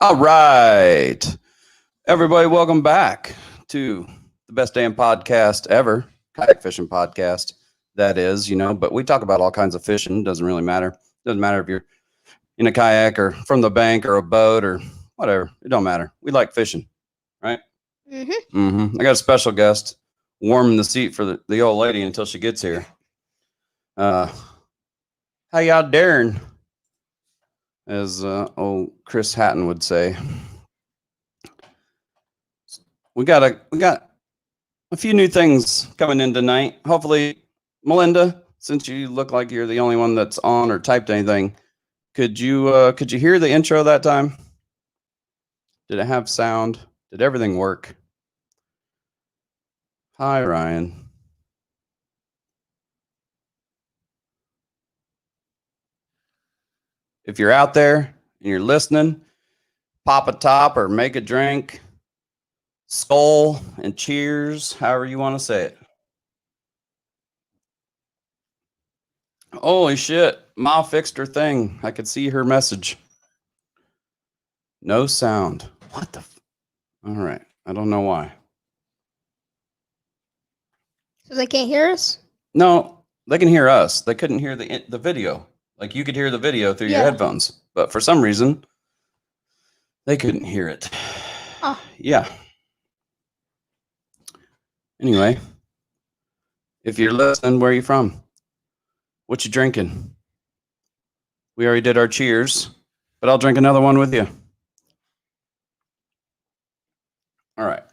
All right. Everybody, welcome back to the best damn podcast ever, kayak fishing podcast. That is, but we talk about all kinds of fishing. Doesn't really matter. Doesn't matter if you're in a kayak or from the bank or a boat or whatever. It don't matter. We like fishing, right? I got a special guest warming the seat for the old lady until she gets here. How y'all daring? As old Chris Hatton would say. We got a few new things coming in tonight. Hopefully, Melinda, since you look like you're the only one that's on or typed anything, could you hear the intro that time? Did it have sound? Did everything work? Hi, Ryan. If you're out there and you're listening, pop a top or make a drink, skull and cheers, however you want to say it. Holy shit, Ma fixed her thing. I could see her message. No sound. What the? All right, I don't know why. So they can't hear us? No, they can hear us. They couldn't hear the video. Like you could hear the video through your headphones, but for some reason, they couldn't hear it. Oh. Yeah. Anyway, if you're listening, where are you from? What you drinking? We already did our cheers, but I'll drink another one with you. All right.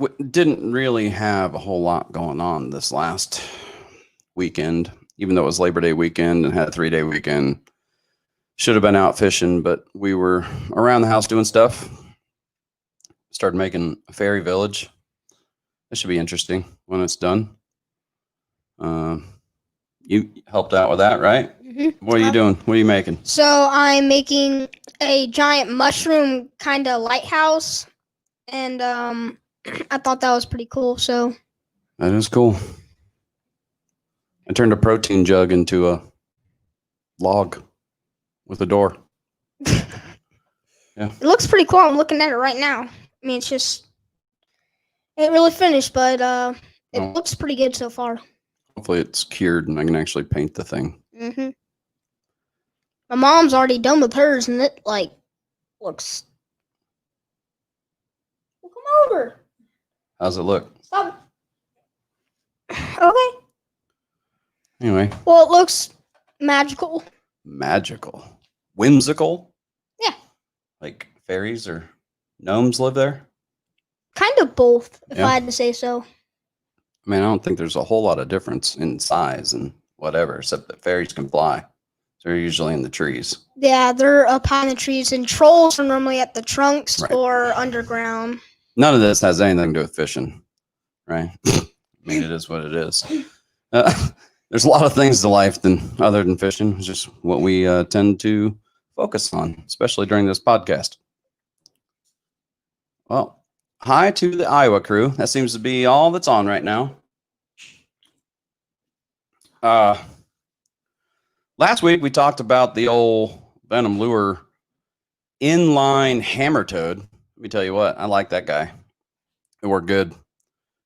We didn't really have a whole lot going on this last weekend, even though it was Labor Day weekend and had a 3-day weekend. Should have been out fishing, but we were around the house doing stuff. Started making a fairy village. That should be interesting when it's done. You helped out with that, right? Mm-hmm. What are you doing? What are you making? So I'm making a giant mushroom kind of lighthouse, and I thought that was pretty cool. So that is cool. I turned a protein jug into a log with a door. Yeah, it looks pretty cool. I'm looking at it right now. I mean, it ain't really finished, but it looks pretty good so far. Hopefully it's cured and I can actually paint the thing. Mm-hmm. My mom's already done with hers, and it looks. Well, come over. How's it look? Stop. Okay. Anyway. Well, it looks magical. Magical. Whimsical? Yeah. Like fairies or gnomes live there? Kind of both, if I had to say so. I mean, I don't think there's a whole lot of difference in size and whatever, except that fairies can fly. So they're usually in the trees. Yeah, they're up high in the trees, and trolls are normally at the trunks or underground. None of this has anything to do with fishing, right? I mean, it is what it is. There's a lot of things to life other than fishing. It's just what we tend to focus on, especially during this podcast. Well, hi to the Iowa crew. That seems to be all that's on right now. Last week we talked about the old Venom lure inline hammer toad. Let me tell you what, I like that guy. It worked good.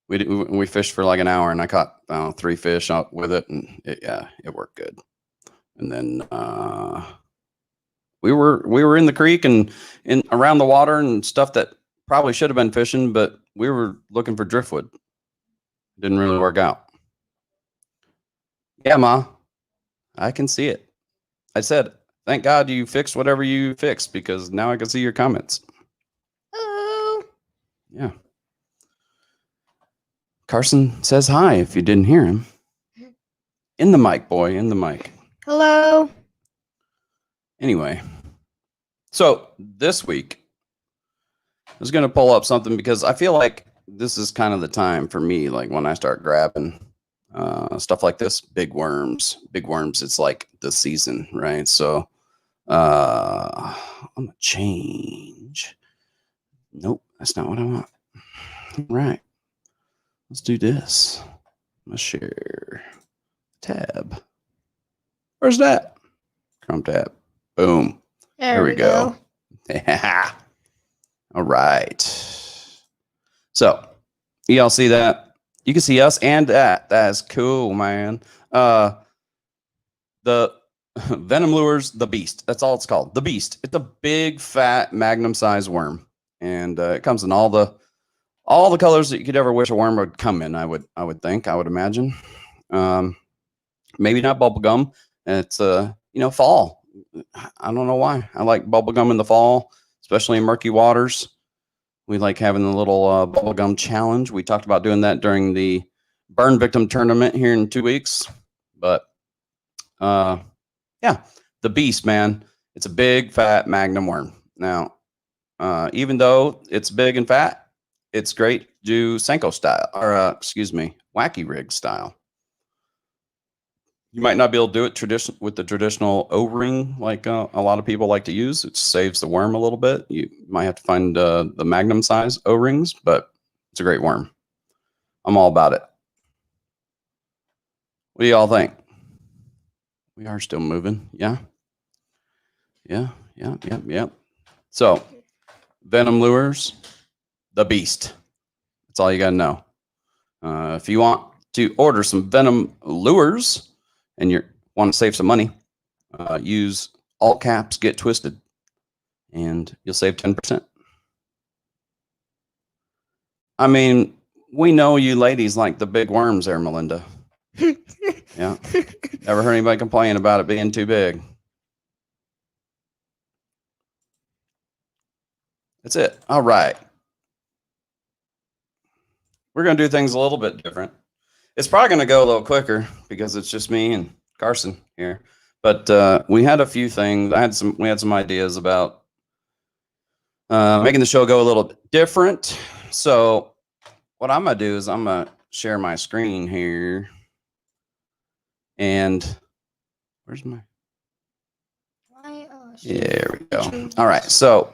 We fished for like an hour and I caught 3 fish with it, and it worked good. And then we were in the creek and around the water and stuff that probably should have been fishing, but we were looking for driftwood. Didn't really work out. Yeah, Ma, I can see it. I said, thank God you fixed whatever you fixed, because now I can see your comments. Oh. Yeah. Carson says hi if you didn't hear him. In the mic, boy, in the mic. Hello. Anyway, so this week I was going to pull up something because I feel like this is kind of the time for me, like when I start grabbing stuff like this, big worms, it's like the season, right? So I'm going to change. Nope, that's not what I want. All right. Let's do this. I'm going to share tab. Where's that? Chrome tab. Boom. There we go. Yeah. All right. So, y'all see that? You can see us and that. That's cool, man. The Venom Lures, the Beast. That's all it's called. The Beast. It's a big, fat, magnum-sized worm, and it comes in all the colors that you could ever wish a worm would come in. I would imagine. Maybe not bubblegum. It's fall. I don't know why. I like bubblegum in the fall, especially in murky waters. We like having the little bubblegum challenge. We talked about doing that during the burn victim tournament here in 2 weeks. But yeah, the Beast, man. It's a big, fat magnum worm. Now, even though it's big and fat, it's great to do Senko style, or wacky rig style. You might not be able to do it with the traditional O-ring like a lot of people like to use. It saves the worm a little bit. You might have to find the magnum size O-rings, but it's a great worm. I'm all about it. What do y'all think? We are still moving. Yeah. So, Venom Lures, the Beast. That's all you got to know. If you want to order some Venom Lures and you want to save some money, use all caps Get Twisted, and you'll save 10%. I mean, we know you ladies like the big worms there, Melinda. Yeah. Never heard anybody complain about it being too big. That's it. All right. We're going to do things a little bit different. It's probably going to go a little quicker because it's just me and Carson here. But we had a few things. We had some ideas about making the show go a little bit different. So what I'm going to do is I'm going to share my screen here. And where's my? There we go. All right. So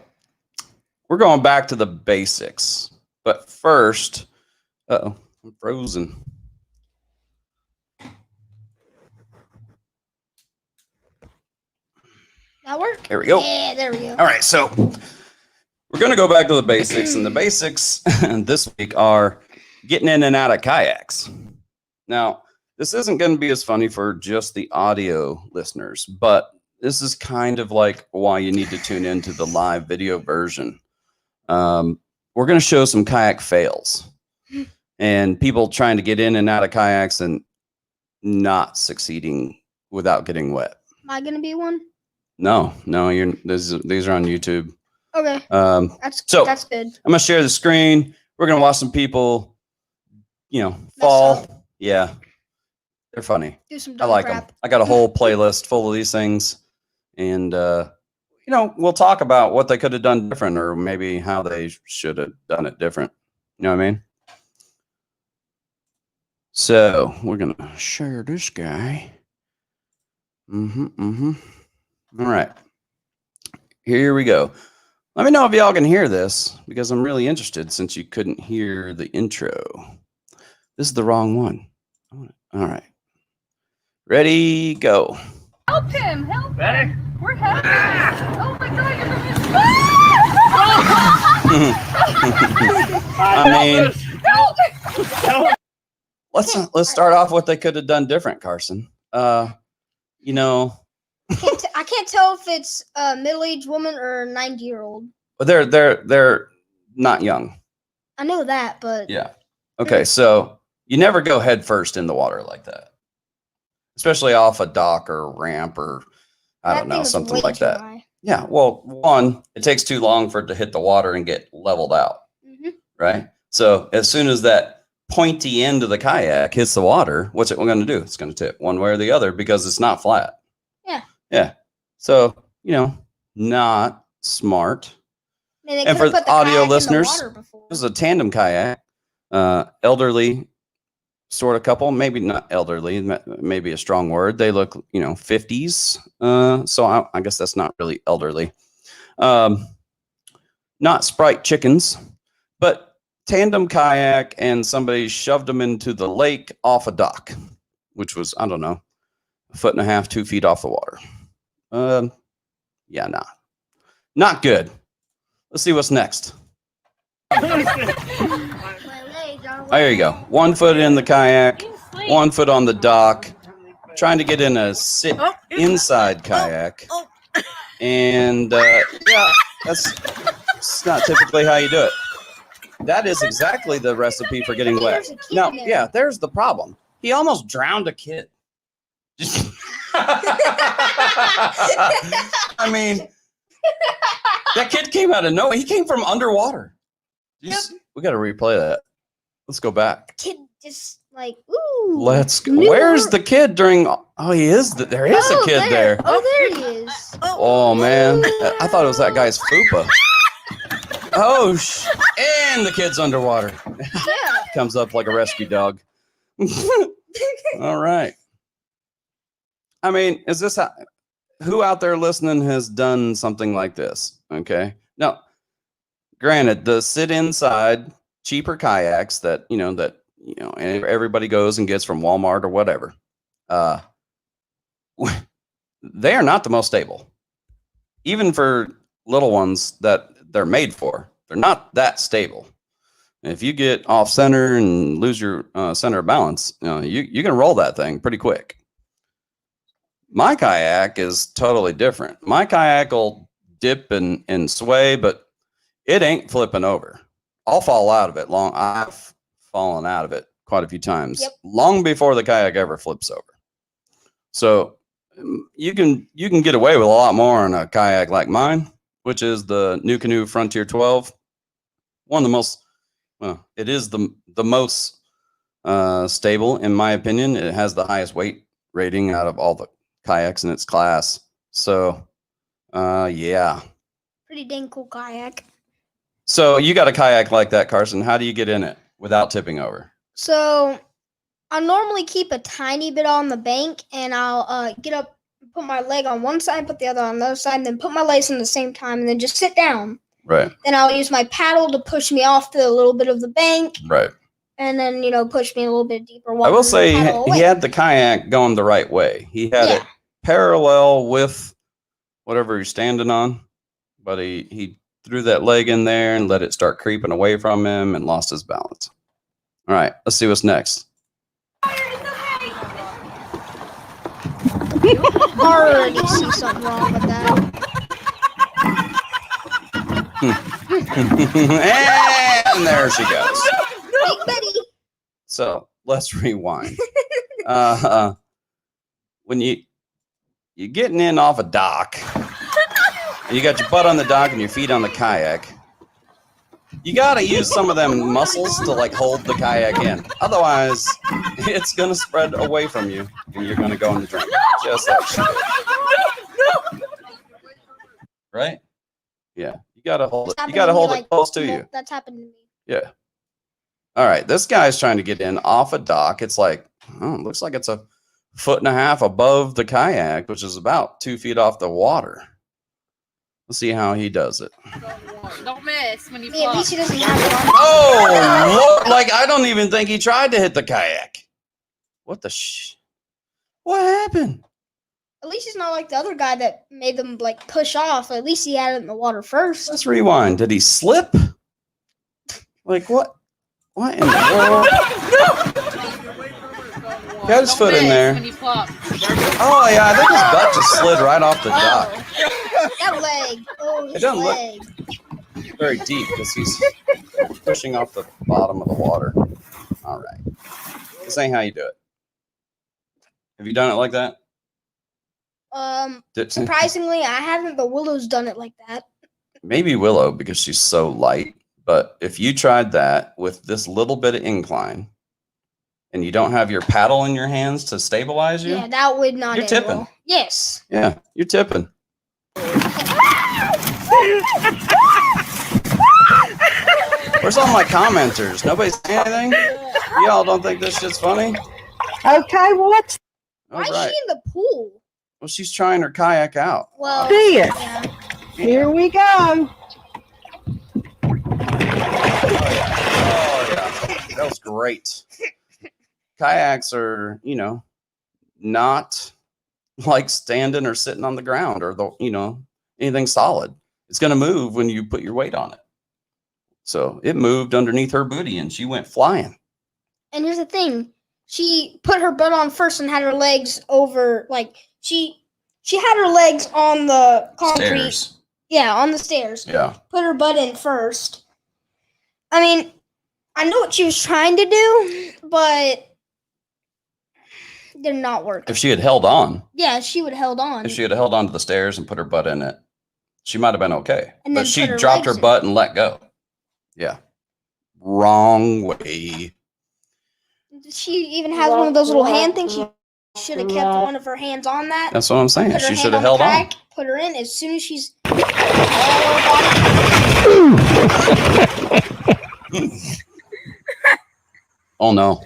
we're going back to the basics. But first, I'm frozen. That work? There we go. Yeah, there we go. All right. So we're going to go back to the basics. And the basics this week are getting in and out of kayaks. Now, this isn't going to be as funny for just the audio listeners, but this is kind of like why you need to tune into the live video version. We're going to show some kayak fails and people trying to get in and out of kayaks and not succeeding without getting wet. Am I going to be one? No, these are on YouTube. Okay. That's good. I'm going to share the screen. We're going to watch some people, fall. Yeah. They're funny. Do some I like them. I got a whole playlist full of these things. And, we'll talk about what they could have done different or maybe how they should have done it different. You know what I mean? So we're going to share this guy. All right. Here we go. Let me know if y'all can hear this because I'm really interested since you couldn't hear the intro. This is the wrong one. All right. Ready, go. Help him! Help Ready? him! We're helping! Oh my God! I mean, let's start off what they could have done different, Carson. I can't tell if it's a middle-aged woman or a 90-year-old. They're not young. I know that, but yeah. Okay, so you never go head first in the water like that, especially off a dock or a ramp or I don't know, something like that. High. Yeah. Well, one, it takes too long for it to hit the water and get leveled out, right? So as soon as that pointy end of the kayak hits the water, what's it going to do? It's going to tip one way or the other because it's not flat. Yeah. Yeah. So, not smart. And for the audio listeners, this is a tandem kayak, elderly sort of couple, maybe not elderly, maybe a strong word. They look, 50s. So I guess that's not really elderly. Not Sprite chickens, but tandem kayak, and somebody shoved them into the lake off a dock, which was, I don't know, 1.5 feet, 2 feet off the water. Yeah, not good. Let's see what's next. There you go. 1 foot in the kayak, 1 foot on the dock, trying to get in a sit inside kayak. And yeah, that's not typically how you do it. That is exactly the recipe for getting wet. Now, yeah, there's the problem. He almost drowned a kid. I mean, that kid came out of nowhere. He came from underwater. We got to replay that. Let's go back. Kid just like, ooh. Let's go. Where's the kid during? Oh, he is. There is a kid there. Oh, there he is. Oh man, I thought it was that guy's fupa. Oh, and the kid's underwater. Yeah. Comes up like a rescue dog. All right. I mean, is this who out there listening has done something like this? Okay. Now, granted, the sit inside cheaper kayaks that everybody goes and gets from Walmart or whatever, they are not the most stable. Even for little ones that they're made for, they're not that stable. If you get off center and lose your center of balance, you can roll that thing pretty quick. My kayak is totally different. My kayak will dip and sway, but it ain't flipping over. I'll fall out of it. I've fallen out of it quite a few times, long before the kayak ever flips over. So you can get away with a lot more on a kayak like mine, which is the New Canoe Frontier 12. One of the most, it is the most stable in my opinion. It has the highest weight rating out of all the kayaks in its class. So yeah. Pretty dang cool kayak. So you got a kayak like that, Carson. How do you get in it without tipping over? So I normally keep a tiny bit on the bank, and I'll get up, put my leg on one side, put the other on the other side, and then put my legs in the same time, and then just sit down. Right. Then I'll use my paddle to push me off the little bit of the bank. Right. And then, push me a little bit deeper. I will say he had the kayak going the right way. He had it parallel with whatever you're standing on, but he threw that leg in there and let it start creeping away from him and lost his balance. All right, let's see what's next. Already see something wrong with that. And there she goes. Big Betty. So let's rewind. When you're getting in off a dock, and you got your butt on the dock and your feet on the kayak, you got to use some of them muscles to like hold the kayak in. Otherwise, it's going to spread away from you and you're going to go in the drink. Just like she did. Right? Yeah. You got to hold it. You got to hold it close to you. That's happened to me. Yeah. All right. This guy's trying to get in off a dock. It's like, it looks like it's 1.5 feet above the kayak, which is about 2 feet off the water. Let's see how he does it. Don't miss when you At least he doesn't have it on. Oh, look, like I don't even think he tried to hit the kayak. What the What happened? At least he's not like the other guy that made them like push off. At least he had it in the water first. Let's rewind. Did he slip? Like what? What in the world? He had his foot in there. Oh yeah, I think his butt just slid right off the dock. That leg. Oh, his It doesn't leg. look very deep because he's pushing off the bottom of the water. All right. This ain't how you do it. Have you done it like that? Surprisingly, I haven't. The Willow's done it like that. Maybe Willow because she's so light. But if you tried that with this little bit of incline and you don't have your paddle in your hands to stabilize you, Yeah, that would not. You're end tipping. well. Yes. yeah, you're tipping. Where's all my commenters? Nobody say anything? Y'all don't think this shit's funny? Okay, well, let's Why is right. she in the pool? Well, she's trying her kayak out. Well, see it. yeah. Here we go. Oh, yeah. That was great. Kayaks are, not like standing or sitting on the ground or anything solid. It's going to move when you put your weight on it. So it moved underneath her booty and she went flying. And here's the thing. She put her butt on first and had her legs over, like, she had her legs on the concrete. Stairs. Yeah, on the stairs. Yeah. Put her butt in first. I mean, I know what she was trying to do, but did not work. If she had held on. Yeah, she would have held on. If she had held on to the stairs and put her butt in it, she might have been okay. And but then she put her dropped her legs in. butt and let go. Yeah. Wrong way. She even has one of those little hand things. She should have kept one of her hands on that. That's what I'm saying. Put her She hand should have the held on. kayak, put her in as soon as she's all her body. Oh no.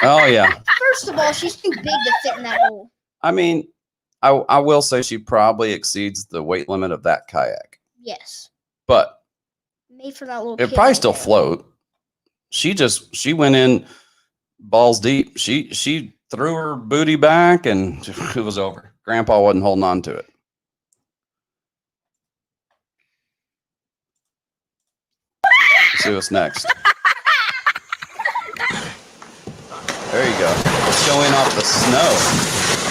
Oh yeah. First of all, she's too big to fit in that hole. I mean, I will say she probably exceeds the weight limit of that kayak, Yes. but Made for that little it kid probably right still there. float. She went in balls deep. She threw her booty back and it was over. Grandpa wasn't holding on to it. Let's see what's next. There you go. Showing off the snow.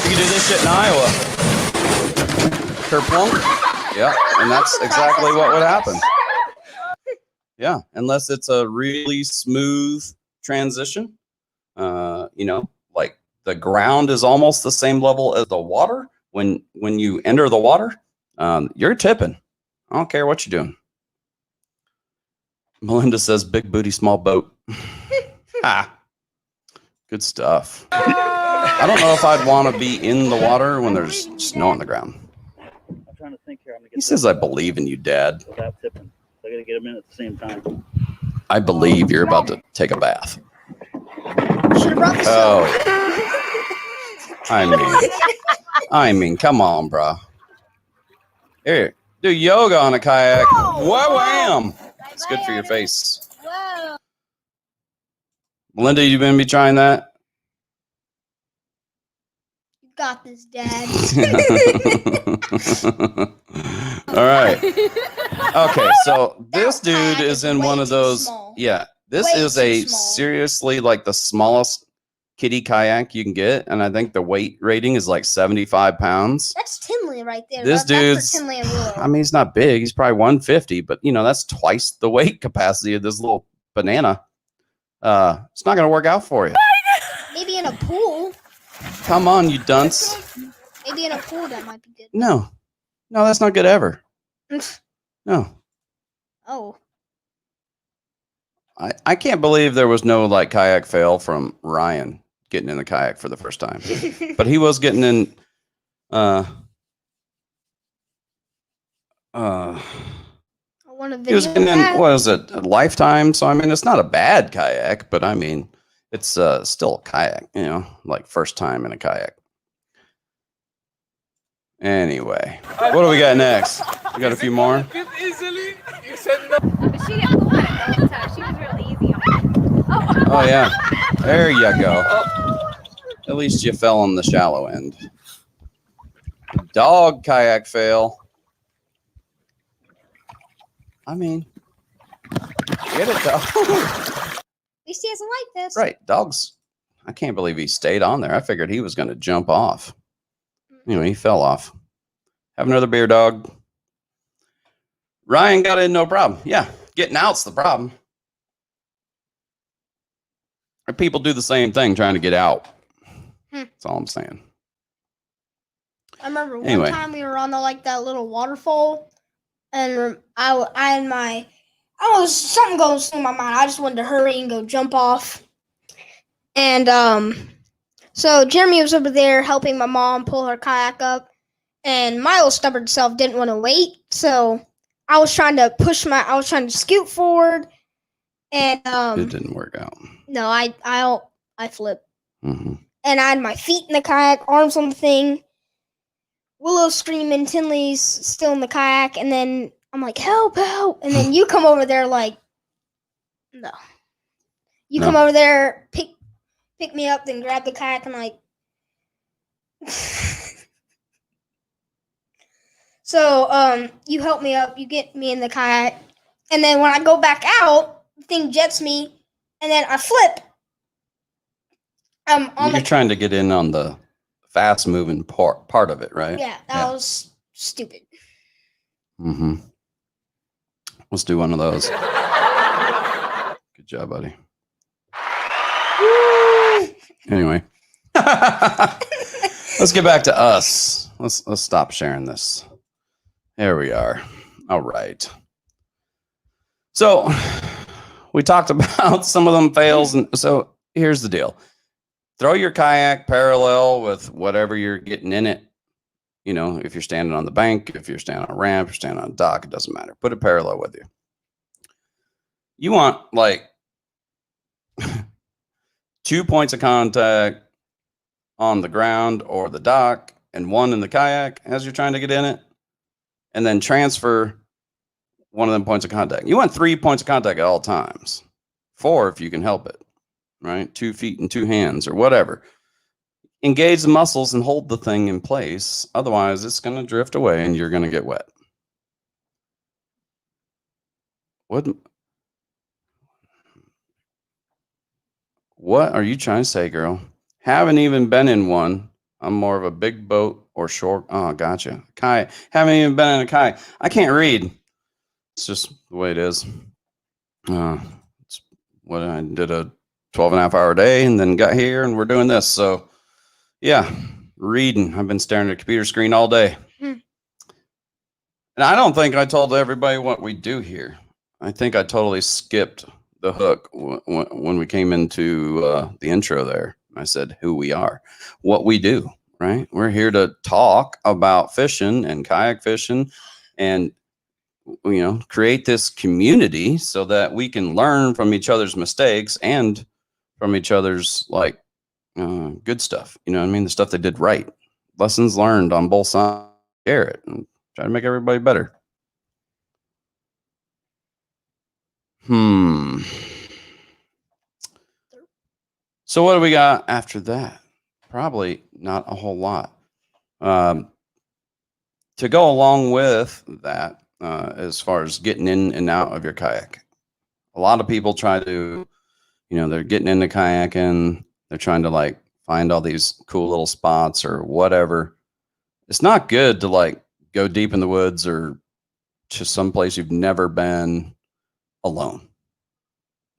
You can do this shit in Iowa. Kerplunk. Yeah, and that's exactly what would happen. Yeah, unless it's a really smooth transition. Like the ground is almost the same level as the water. When you enter the water, you're tipping. I don't care what you're doing. Melinda says, "Big booty, small boat." Good stuff. I don't know if I'd want to be in the water when there's snow on the ground. I'm trying to think here. I'm gonna get He says, "I believe in you, Dad." without tipping. So I gotta get them in at the same time. I believe you're about to take a bath. Should have brought the Oh, soap. I mean, come on, bro. Here, do yoga on a kayak. Wham! It's good for your face. Whoa. Melinda, you been be trying that? You got this, Dad. All right. Okay, so this That dude kayak is is in way one of too those. small. Yeah, this Way is too a small. seriously like the smallest kiddie kayak you can get, and I think the weight rating is like 75 pounds. That's Tinley right there. This That's dude's. for Tinley and Willow. I mean, he's not big. He's probably 150, but that's twice the weight capacity of this little banana. It's not gonna work out for you. Maybe in a pool. Come on, you dunce. Maybe in a pool that might be good. No, that's not good ever. No, Oh. I can't believe there was no like kayak fail from Ryan getting in the kayak for the first time, but he was getting in. I want a He was video getting of in. that. What is it? A Lifetime. So I mean, it's not a bad kayak, but I mean, it's still a kayak. Like first time in a kayak. Anyway, what do we got next? We got a few more. Easily, you said no. But she didn't go on it the whole time. She was real easy on it. Oh yeah, there you go. At least you fell on the shallow end. Dog kayak fail. I mean, get it, dog. At least he doesn't like this. Right, dogs. I can't believe he stayed on there. I figured he was going to jump off. Anyway, he fell off. Have another beer, dog. Ryan got in, no problem. Yeah, getting out's the problem. People do the same thing trying to get out. That's all I'm saying. I remember one Anyway. time we were on that little waterfall, and something goes through my mind. I just wanted to hurry and go jump off. And so Jeremy was over there helping my mom pull her kayak up, and my little stubborn self didn't want to wait. So I was trying to scoot forward, and It didn't work out. no, I flipped, Hmm. and I had my feet in the kayak, arms on the thing. Willow screaming, Tinley's still in the kayak, and then I'm like, help, help. And then you come over there like, no. You No. come over there, pick me up, then grab the kayak and So, you help me up, you get me in the kayak, and then when I go back out, the thing jets me, and then I flip. On You're the trying to get in on the fast moving part of it, right? yeah, that was stupid. Mm-hmm. Let's do one of those. Good job, buddy. Anyway, let's get back to us. Let's stop sharing this. There we are. All right. So we talked about some of them fails, and so here's the deal. Throw your kayak parallel with whatever you're getting in it. You know, if you're standing on the bank, if you're standing on a ramp, you're standing on a dock, it doesn't matter. Put it parallel with you. You want like 2 points of contact on the ground or the dock and one in the kayak as you're trying to get in it, and then transfer one of them points of contact. You want 3 points of contact at all times. 4 if you can help it, right? 2 feet and 2 hands or whatever. Engage the muscles and hold the thing in place. Otherwise, it's going to drift away and you're going to get wet. What are you trying to say, girl? Haven't even been in one. I'm more of a big boat or short. Oh, gotcha. Kayak. Haven't even been in a kayak. I can't read. It's just the way it is. It's what I did a 12.5-hour day and then got here and we're doing this. So, yeah, reading. I've been staring at a computer screen all day. And I don't think I told everybody what we do here. I think I totally skipped the hook when we came into the intro there. I said who we are, what we do, right? We're here to talk about fishing and kayak fishing and, you know, create this community so that we can learn from each other's mistakes and from each other's like good stuff. You know what I mean? The stuff they did right. Lessons learned on both sides. Share it and try to make everybody better. So what do we got after that? Probably not a whole lot. To go along with that, as far as getting in and out of your kayak, a lot of people try to, you know, they're getting into kayaking, they're trying to like find all these cool little spots or whatever. It's not good to like go deep in the woods or to some place you've never been alone.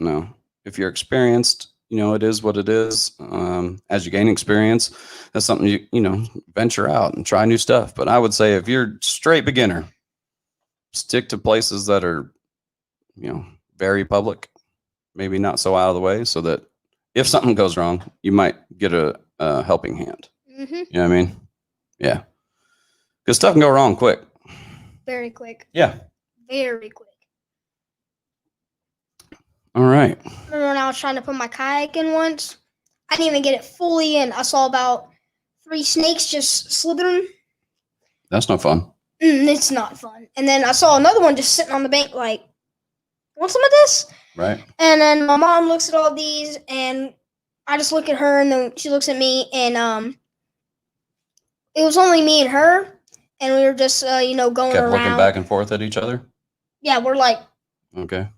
No, if you're experienced, you know, it is what it is. As you gain experience, that's something you know, venture out and try new stuff. But I would say if you're straight beginner, stick to places that are, you know, very public, maybe not so out of the way, so that if something goes wrong, you might get a helping hand. Mm-hmm. You know what I mean? Yeah. Because stuff can go wrong quick. Very quick. Yeah. Very quick. All right. Remember when I was trying to put my kayak in once? I didn't even get it fully in. I saw about 3 snakes just slithering. That's no fun. It's not fun. And then I saw another one just sitting on the bank like, want some of this? Right. And then my mom looks at all these and I just look at her and then she looks at me and it was only me and her and we were just you know, going Kept around. looking back and forth at each other. Yeah, we're like, okay.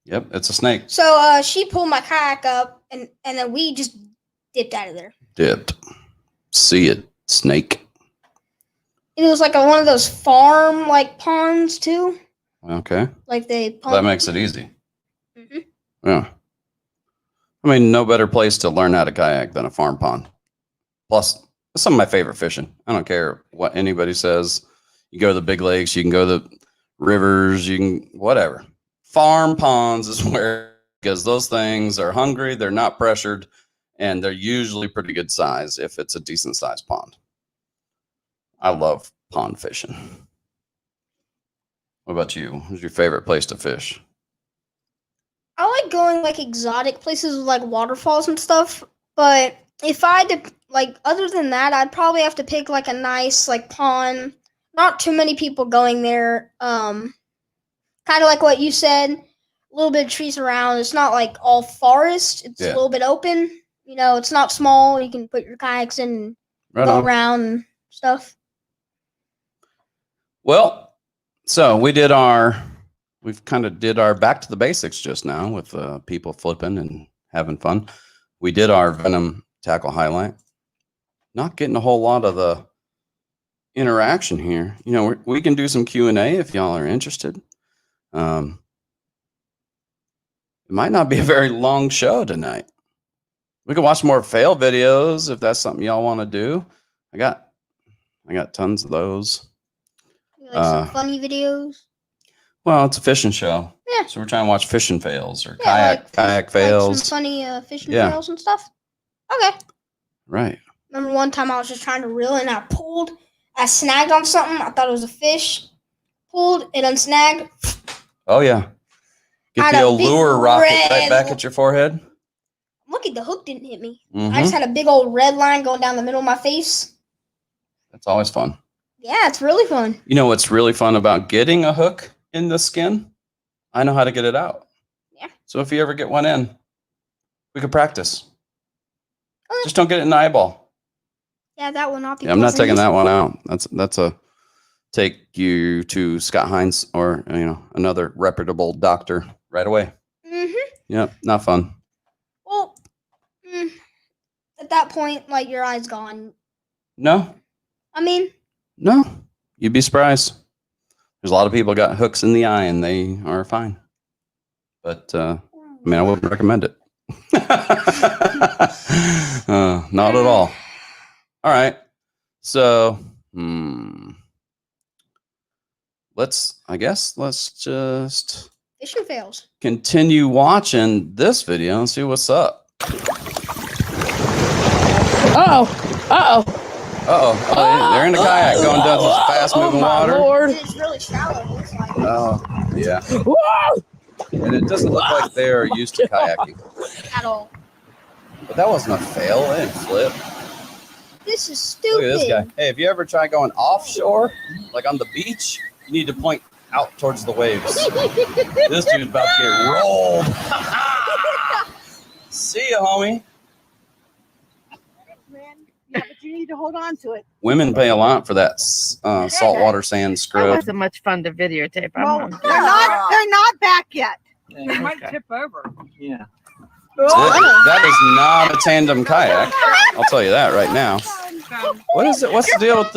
Yep, it's a snake. so she pulled my kayak up and then we just dipped out of there. Dipped. See it, snake. It was like one of those farm like ponds too. Okay. Like they That makes it easy. Mm-hmm. Yeah. I mean, no better place to learn how to kayak than a farm pond. Plus, it's some of my favorite fishing. I don't care what anybody says. You go to the big lakes, you can go to the rivers, you can whatever. Farm ponds is where, because those things are hungry, they're not pressured, and they're usually pretty good size if it's a decent sized pond. I love pond fishing. What about you? What's your favorite place to fish? I like going like exotic places with like waterfalls and stuff. But if I had to like other than that, I'd probably have to pick like a nice like pond. Not too many people going there. Kind of like what you said, a little bit of trees around. It's not like all forest. It's a little bit open. You know, it's not small. You can put your kayaks in. Right go on. around and stuff. Well, so we've kind of did our back to the basics just now with people flipping and having fun. We did our Venom Tackle Highlight. Not getting a whole lot of the interaction here. You know, we can do some Q&A if y'all are interested. It might not be a very long show tonight. We can watch more fail videos if that's something y'all want to do. I got tons of those. Like some funny videos. Well, it's a fishing show. Yeah. So we're trying to watch fishing fails or Yeah, kayak fails. Like some funny fishing Yeah. fails and stuff. Okay. Right. Remember one time I was just trying to reel and I pulled. I snagged on something. I thought it was a fish. Pulled, it unsnagged. Oh yeah. Get Had the a old big lure rocket right red- back at your forehead. Lucky the hook didn't hit me. Mhm. I just had a big old red line going down the middle of my face. That's always fun. Yeah, it's really fun. You know what's really fun about getting a hook in the skin? I know how to get it out. Yeah. So if you ever get one in, we could practice. Okay. Just don't get it in the eyeball. Yeah, that will not be. Yeah, I'm not pleasant. taking that one out. That's a take you to Scott Hines or another reputable doctor right away. Mhm. Yep, not fun. Well, at that point, like your eye's gone. No, I mean, no, you'd be surprised. There's a lot of people got hooks in the eye and they are fine. But I wouldn't recommend it. Not at all. All right. So, let's just fishing fails. continue watching this video and see what's up. They're in the kayak going down this fast moving water. And it's really shallow. It looks like. Oh, yeah. And it doesn't look like they're used to kayaking. At all. But that wasn't a fail. It didn't flip. This is Look stupid. at this guy. Hey, if you ever try going offshore, like on the beach, you need to point out towards the waves. This dude's about to get rolled. See ya, homie. Yeah, but you need to hold on to it. Women pay a lot for that saltwater sand That scrub. wasn't much fun to videotape. Well, they're not back yet. They might tip over. Yeah. That is not a tandem kayak. I'll tell you that right now. What is it? What's the deal with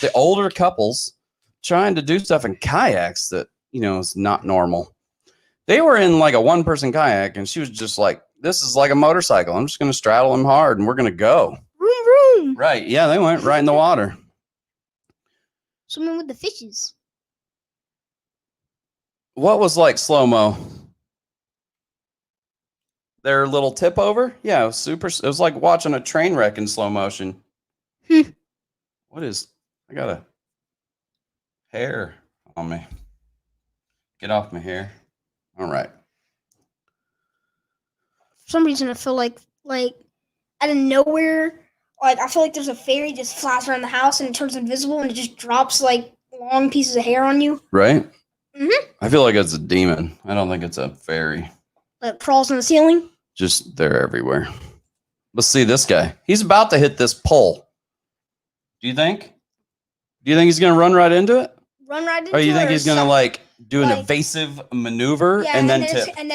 the older couples trying to do stuff in kayaks that is not normal? They were in like a one-person kayak, and she was just like, "This is like a motorcycle. I'm just going to straddle him hard, and we're going to go." Vroom vroom. Right? Yeah, they went right in the water. Swimming with the fishes. What was like slow mo? Their little tip over? Yeah, it was super. It was like watching a train wreck in slow motion. What is? I got a hair on me. Get off my hair. All right. For some reason, I feel like out of nowhere, like I feel like there's a fairy just flies around the house and it turns invisible and it just drops like long pieces of hair on you. Right? Mhm. I feel like it's a demon. I don't think it's a fairy. That crawls on the ceiling. Just they're everywhere. Let's see this guy. He's about to hit this pole. Do you think? Do you think he's gonna run right into it? Run right into Or you it think or he's gonna some- like do an like- evasive maneuver Yeah, and then it's- tip? and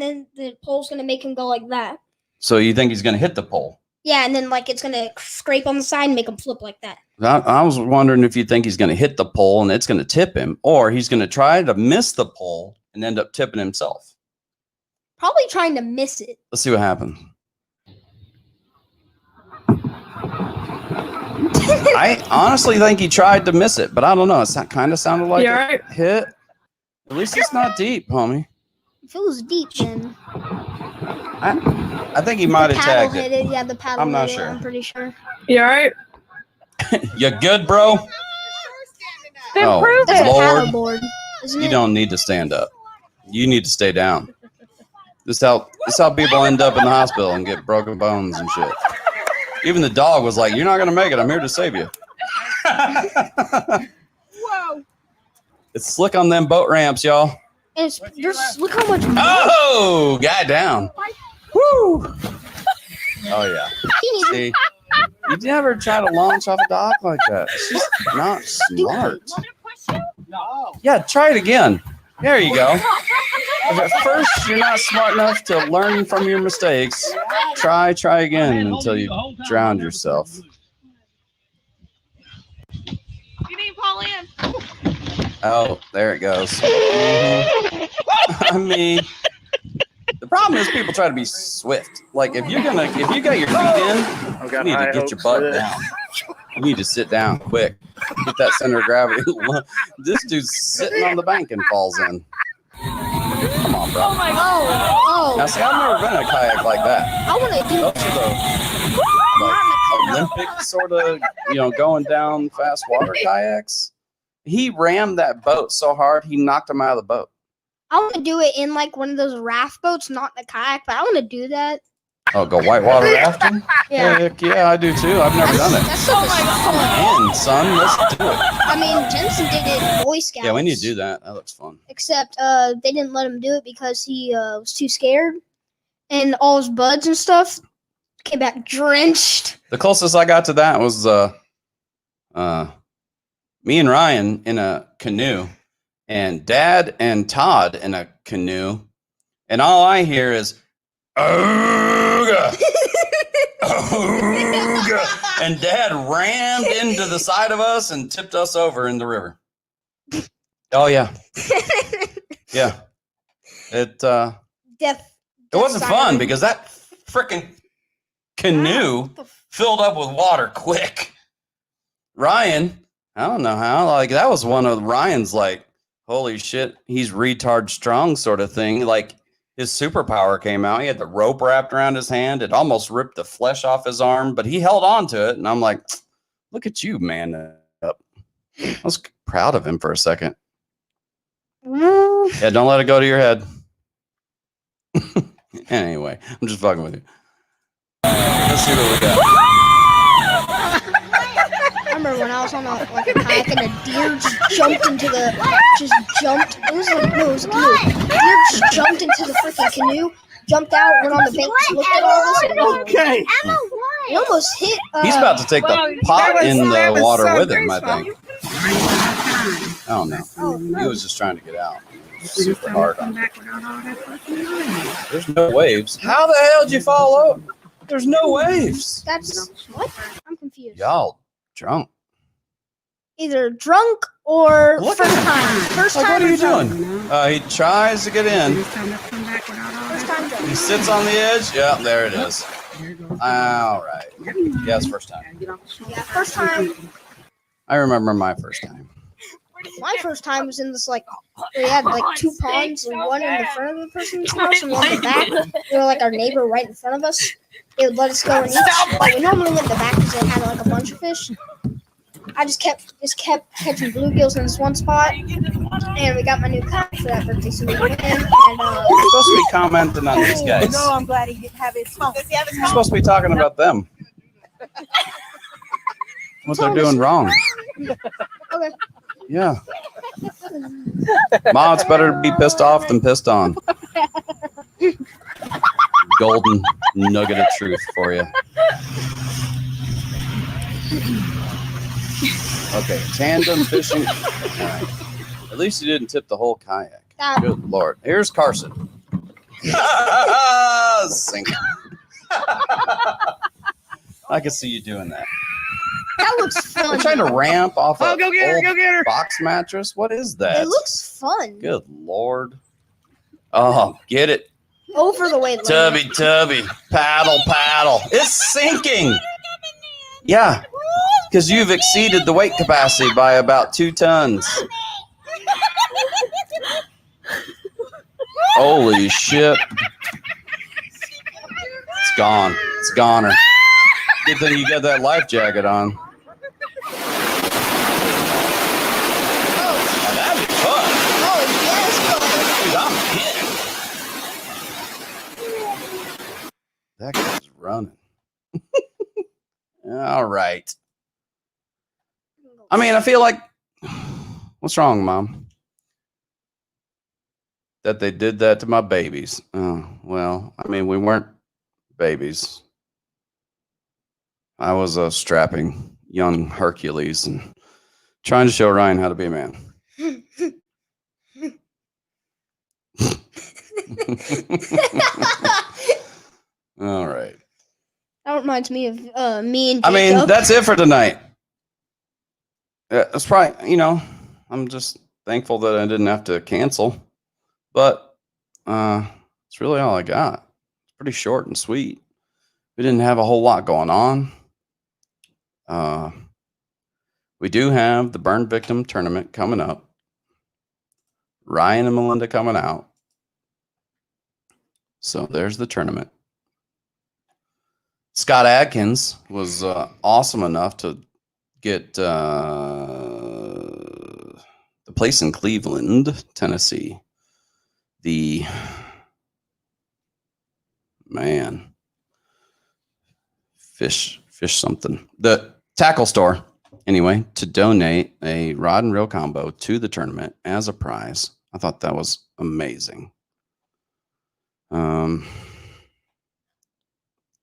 then the pole's gonna make him go like that. So you think he's gonna hit the pole? Yeah, and then like it's gonna scrape on the side and make him flip like that. I was wondering if you think he's gonna hit the pole and it's gonna tip him, or he's gonna try to miss the pole and end up tipping himself. Probably trying to miss it. Let's see what happens. I honestly think he tried to miss it, but I don't know. It kind of sounded like a hit. At least it's not deep, homie. If it was deep, then I think he might the have paddle tagged hit it. it. Yeah, the paddle. I'm not hit it, sure. I'm pretty sure. You all right? You good, bro? Then Oh, prove That's it. a Lord. paddle board, isn't You it? don't need to stand up. You need to stay down. This how people end up in the hospital and get broken bones and shit. Even the dog was like, "You're not gonna make it. I'm here to save you." Whoa. It's slick on them boat ramps, y'all. And look how much. Oh, guy down. Woo! Oh yeah. He needs See, You never try to launch off a dock like that. It's just not smart. No. Yeah, try it again. There you go. If at first you're not smart enough to learn from your mistakes, try again until you drowned yourself. You need Paul in. Oh, there it goes. Mhm. I mean, the problem is people try to be swift. Like if you got your feet in, you need to get your butt down. You need to sit down quick. Get that center of gravity. This dude's sitting on the bank and falls in. Come on, bro. Oh my god. Oh, Now, see, I've never been in a kayak like that. I want to do. Those are the Olympic sort of, going down fast water kayaks. He rammed that boat so hard he knocked him out of the boat. I want to do it in like one of those raft boats, not the kayak, but I want to do that. Oh, go whitewater rafting? Yeah. Heck yeah, I do too. I've never done it. That's so fun. Come in, son. Let's do it. I mean, Jensen did it in Boy Scouts. Yeah, we need to do that. That looks fun. Except they didn't let him do it because he was too scared, and all his buds and stuff came back drenched. The closest I got to that was me and Ryan in a canoe, and Dad and Todd in a canoe, and all I hear is "Ooga, ooga," and Dad rammed into the side of us and tipped us over in the river. Oh yeah, yeah. It wasn't fun because that freaking canoe filled up with water quick. Ryan, I don't know how. Like that was one of Ryan's like, holy shit, he's retard strong sort of thing. Like his superpower came out. He had the rope wrapped around his hand. It almost ripped the flesh off his arm, but he held on to it. And I'm like, look at you, man up. I was proud of him for a second. Yeah, don't let it go to your head. Anyway, I'm just fucking with you. Let's see what we got. I remember when I was on a kayak and a deer just jumped into the, It was a deer. Deer just jumped into the freaking canoe, jumped out, went on the bank, looked at all this, and Okay. he almost hit. He's about to take the pot in the water with him, I think. I don't know. He was just trying to get out. Super hard on him. There's no waves. How the hell did you fall over? There's no waves. That's what? I'm confused. Y'all drunk. Either drunk or Look first at time. First Like, time. what are you or drunk. doing? He tries to get in. First time drunk. He sits on the edge. Yeah, there it is. All right. Yeah, it's first time. Yeah, first time. I remember my first time. My first time was in this like we had like two ponds, and one in the front of the person's house and one in the back. They were like our neighbor right in front of us. They would let us go in each. But we normally went in the back because they had like a bunch of fish. I just kept catching bluegills in this one spot, and we got my new kayak for that birthday, so we went in and You're supposed to be commenting on these guys. No, I'm glad he didn't have his phone. Does he have his You're supposed to be talking about them. What they're doing wrong. Okay. Yeah. Ma, it's better to be pissed off than pissed on. Golden nugget of truth for you. Okay, tandem fishing. All right. At least you didn't tip the whole kayak. Good Lord. Here's Carson. Sink. I can see you doing that. That looks fun. You're trying to ramp off a Go get her, old go get her. box mattress. What is that? It looks fun. Good Lord. Oh, get it. Over the weight limit. Tubby. Paddle. It's sinking. Yeah, because you've exceeded the weight capacity by about 2 tons. Holy shit. It's gone. It's goner. Good thing you got that life jacket on. Now, that'd be fun. Oh, yes, Dude, I'm in. That guy's running. All right. I mean, I feel like, what's wrong, Mom? That they did that to my babies. Oh, well, I mean, we weren't babies. I was a strapping young Hercules and trying to show Ryan how to be a man. All right. That reminds me of me and Jacob. I mean, that's it for tonight. It's probably, I'm just thankful that I didn't have to cancel. But it's really all I got. It's pretty short and sweet. We didn't have a whole lot going on. We do have the burn victim tournament coming up. Ryan and Melinda coming out. So there's the tournament. Scott Adkins was awesome enough to get the place in Cleveland, Tennessee. The fish something. The tackle store, anyway, to donate a rod and reel combo to the tournament as a prize. I thought that was amazing.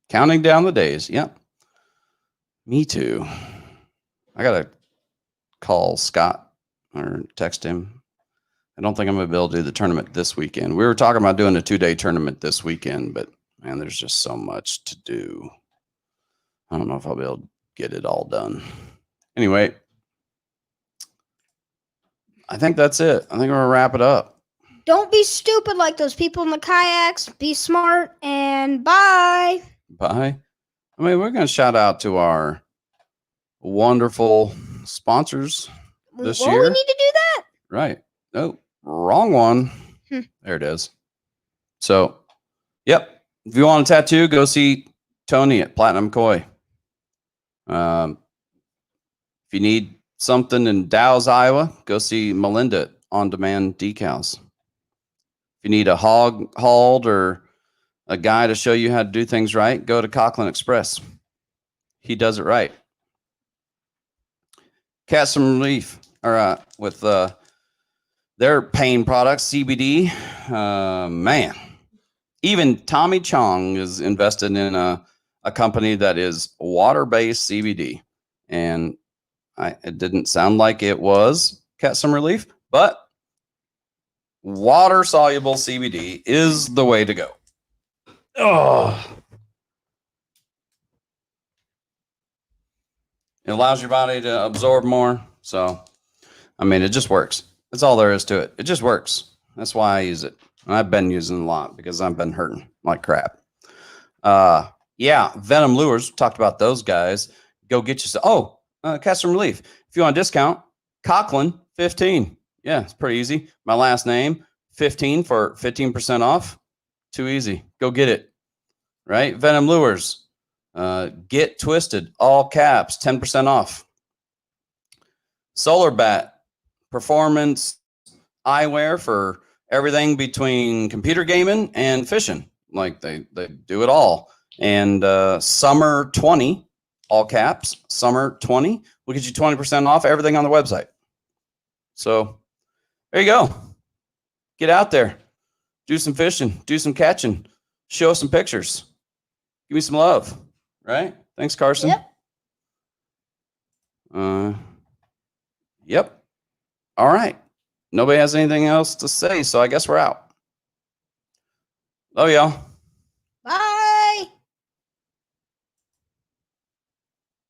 Counting down the days. Yep. Me too. I got to call Scott or text him. I don't think I'm going to be able to do the tournament this weekend. We were talking about doing a 2-day tournament this weekend, but man, there's just so much to do. I don't know if I'll be able to get it all done. Anyway, I think that's it. I think we're going to wrap it up. Don't be stupid like those people in the kayaks. Be smart, and bye. Bye. I mean, we're going to shout out to our wonderful sponsors this year. We need to do that? Right. Oh, wrong one. There it is. So, yep. If you want a tattoo, go see Tony at Platinum Koi. If you need something in Dallas, Iowa, go see Melinda at On Demand Decals. If you need a hog hauled or a guy to show you how to do things right, go to Coughlin Express. He does it right. Cat Some Relief, with their pain products, CBD. Man, even Tommy Chong is invested in a company that is water-based CBD. And it didn't sound like it was Cat Some Relief, but water-soluble CBD is the way to go. Oh, it allows your body to absorb more. So, I mean, it just works. That's all there is to it. It just works. That's why I use it. And I've been using it a lot because I've been hurting like crap. Yeah, Venom Lures. Talked about those guys. Go get yourself. Cat Some Relief. If you want a discount, Coughlin 15. Yeah, it's pretty easy. My last name 15 for 15% off. Too easy. Go get it. Right? Venom Lures. Get Twisted. All caps. 10% off. Solar Bat. Performance eyewear for everything between computer gaming and fishing. Like they do it all. And Summer 20. All caps. Summer 20. We'll get you 20% off everything on the website. So there you go. Get out there. Do some fishing. Do some catching. Show us some pictures. Give me some love. Right? Thanks, Carson. Yep. Yep. All right. Nobody has anything else to say, so I guess we're out. Love y'all.